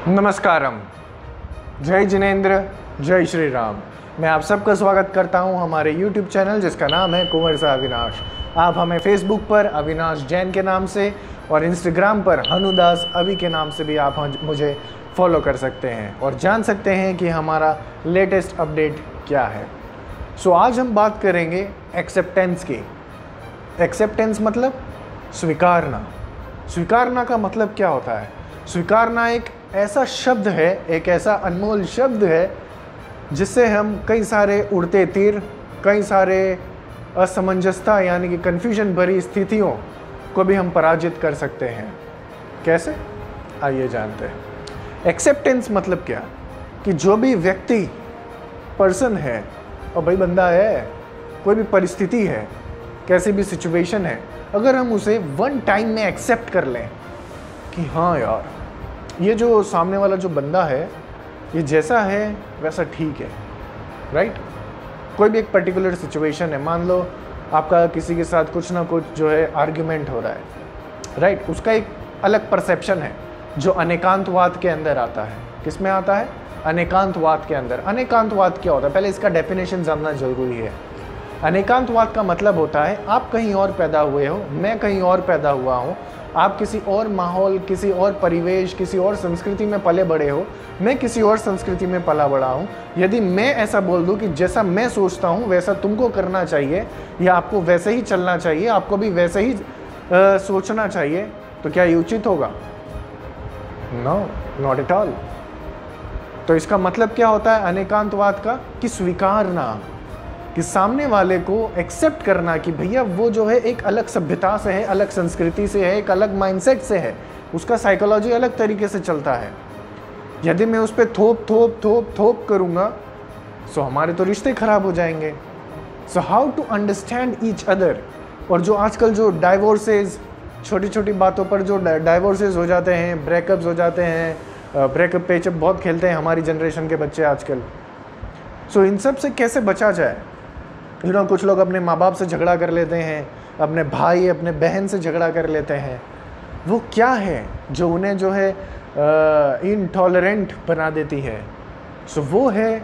नमस्कारम, जय जिनेंद्र, जय श्री राम। मैं आप सबका स्वागत करता हूं हमारे YouTube चैनल जिसका नाम है कुंवर सा अविनाश। आप हमें Facebook पर अविनाश जैन के नाम से और Instagram पर हनुदास अवि के नाम से भी आप मुझे फॉलो कर सकते हैं और जान सकते हैं कि हमारा लेटेस्ट अपडेट क्या है। सो आज हम बात करेंगे एक्सेप्टेंस की। एक्सेप्टेंस मतलब स्वीकारना। स्वीकारना का मतलब क्या होता है? स्वीकारना एक ऐसा शब्द है, एक ऐसा अनमोल शब्द है जिससे हम कई सारे उड़ते तीर, कई सारे असमंजसता यानी कि कन्फ्यूजन भरी स्थितियों को भी हम पराजित कर सकते हैं। कैसे? आइए जानते हैं। एक्सेप्टेंस मतलब क्या? कि जो भी व्यक्ति, पर्सन है, और भाई बंदा है, कोई भी परिस्थिति है, कैसी भी सिचुएशन है, अगर हम उसे वन टाइम में एक्सेप्ट कर लें कि हाँ यार, ये जो सामने वाला जो बंदा है ये जैसा है वैसा ठीक है, राइट? कोई भी एक पर्टिकुलर सिचुएशन है, मान लो आपका किसी के साथ कुछ ना कुछ जो है आर्ग्यूमेंट हो रहा है, राइट? उसका एक अलग परसेप्शन है जो अनेकांतवाद के अंदर आता है। किस में आता है? अनेकांतवाद के अंदर। अनेकांतवाद क्या होता है? पहले इसका डेफिनेशन जानना जरूरी है। अनेकांतवाद का मतलब होता है आप कहीं और पैदा हुए हो, मैं कहीं और पैदा हुआ हूँ, आप किसी और माहौल, किसी और परिवेश, किसी और संस्कृति में पले बड़े हो, मैं किसी और संस्कृति में पला बड़ा हूँ। यदि मैं ऐसा बोल दूँ कि जैसा मैं सोचता हूँ वैसा तुमको करना चाहिए या आपको वैसे ही चलना चाहिए, आपको भी वैसे ही सोचना चाहिए, तो क्या ये उचित होगा? No, not at all. तो इसका मतलब क्या होता है अनेकांतवाद का? कि स्वीकारना, कि सामने वाले को एक्सेप्ट करना कि भैया वो जो है एक अलग सभ्यता से है, अलग संस्कृति से है, एक अलग माइंडसेट से है, उसका साइकोलॉजी अलग तरीके से चलता है। यदि मैं उस पर थोप करूँगा सो हमारे तो रिश्ते खराब हो जाएंगे। So how to understand each other. और जो आजकल जो डाइवोर्सेज, छोटी छोटी बातों पर जो डाइवोर्सेज हो जाते हैं, ब्रेकअप्स हो जाते हैं, ब्रेकअप पेचअप बहुत खेलते हैं हमारी जनरेशन के बच्चे आजकल। सो इन सब से कैसे बचा जाए? कुछ लोग अपने माँ बाप से झगड़ा कर लेते हैं, अपने भाई, अपने बहन से झगड़ा कर लेते हैं। वो क्या है जो उन्हें जो है इनटॉलरेंट बना देती है? सो वो है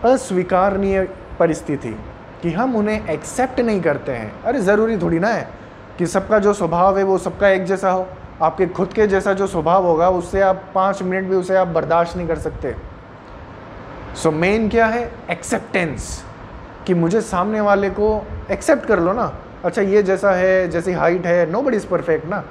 अस्वीकारनीय परिस्थिति, कि हम उन्हें एक्सेप्ट नहीं करते हैं। अरे ज़रूरी थोड़ी ना है कि सबका जो स्वभाव है वो सबका एक जैसा हो। आपके खुद के जैसा जो स्वभाव होगा उससे आप 5 मिनट भी उसे आप बर्दाश्त नहीं कर सकते। सो मेन क्या है? एक्सेप्टेंस, कि मुझे सामने वाले को एक्सेप्ट कर लो ना। अच्छा ये जैसा है, जैसी हाइट है, नोबडी इज़ परफेक्ट ना।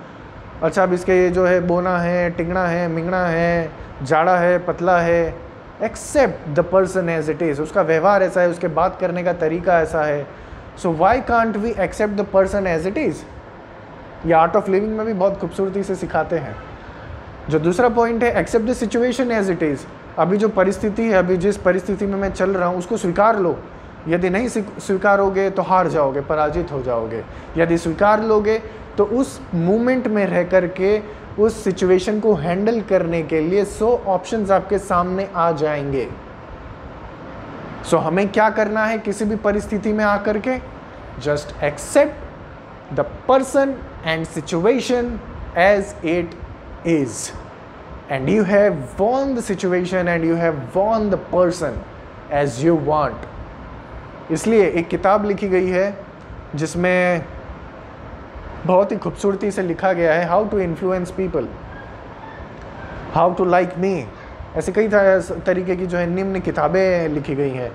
अच्छा अब इसके ये जो है बोना है, टिंगना है, मिंगना है, जाड़ा है, पतला है, accept the person as it is. उसका व्यवहार ऐसा है, उसके बात करने का तरीका ऐसा है। So why can't we accept the person as it is? ये आर्ट ऑफ लिविंग में भी बहुत खूबसूरती से सिखाते हैं। जो दूसरा पॉइंट है, accept the situation as it is. अभी जो परिस्थिति है, अभी जिस परिस्थिति में मैं चल रहा हूँ उसको स्वीकार लो। यदि नहीं स्वीकारोगे तो हार जाओगे, पराजित हो जाओगे। यदि स्वीकार लोगे तो उस मोमेंट में रह कर के उस सिचुएशन को हैंडल करने के लिए 100 ऑप्शंस आपके सामने आ जाएंगे। सो हमें क्या करना है किसी भी परिस्थिति में आकर के? Just accept the person and situation as it is, and you have won the situation and you have won the person as you want. इसलिए एक किताब लिखी गई है जिसमें बहुत ही खूबसूरती से लिखा गया है how to influence people, how to like me. ऐसे कई तरीके की जो है निम्न किताबें लिखी गई हैं।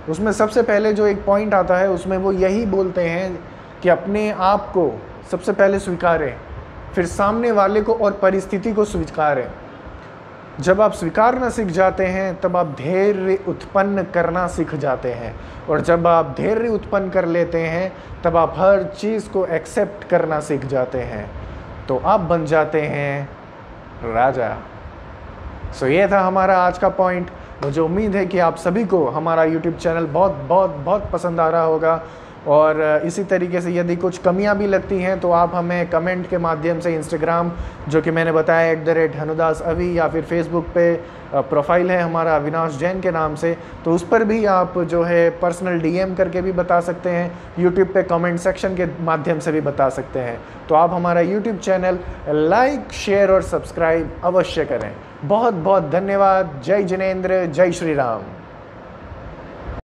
उसमें सबसे पहले जो एक पॉइंट आता है उसमें वो यही बोलते हैं कि अपने आप को सबसे पहले स्वीकारें, फिर सामने वाले को और परिस्थिति को स्वीकारें। जब आप स्वीकारना सीख जाते हैं तब आप धैर्य उत्पन्न करना सीख जाते हैं, और जब आप धैर्य उत्पन्न कर लेते हैं तब आप हर चीज़ को एक्सेप्ट करना सीख जाते हैं, तो आप बन जाते हैं राजा। सो ये था हमारा आज का पॉइंट। मुझे उम्मीद है कि आप सभी को हमारा YouTube चैनल बहुत बहुत बहुत पसंद आ रहा होगा और इसी तरीके से यदि कुछ कमियां भी लगती हैं तो आप हमें कमेंट के माध्यम से इंस्टाग्राम, जो कि मैंने बताया @हनुदास अवी, या फिर फेसबुक पे प्रोफाइल है हमारा अविनाश जैन के नाम से, तो उस पर भी आप जो है पर्सनल DM करके भी बता सकते हैं, यूट्यूब पे कमेंट सेक्शन के माध्यम से भी बता सकते हैं। तो आप हमारा यूट्यूब चैनल लाइक, शेयर और सब्सक्राइब अवश्य करें। बहुत बहुत धन्यवाद। जय जिनेंद्र, जय श्री राम।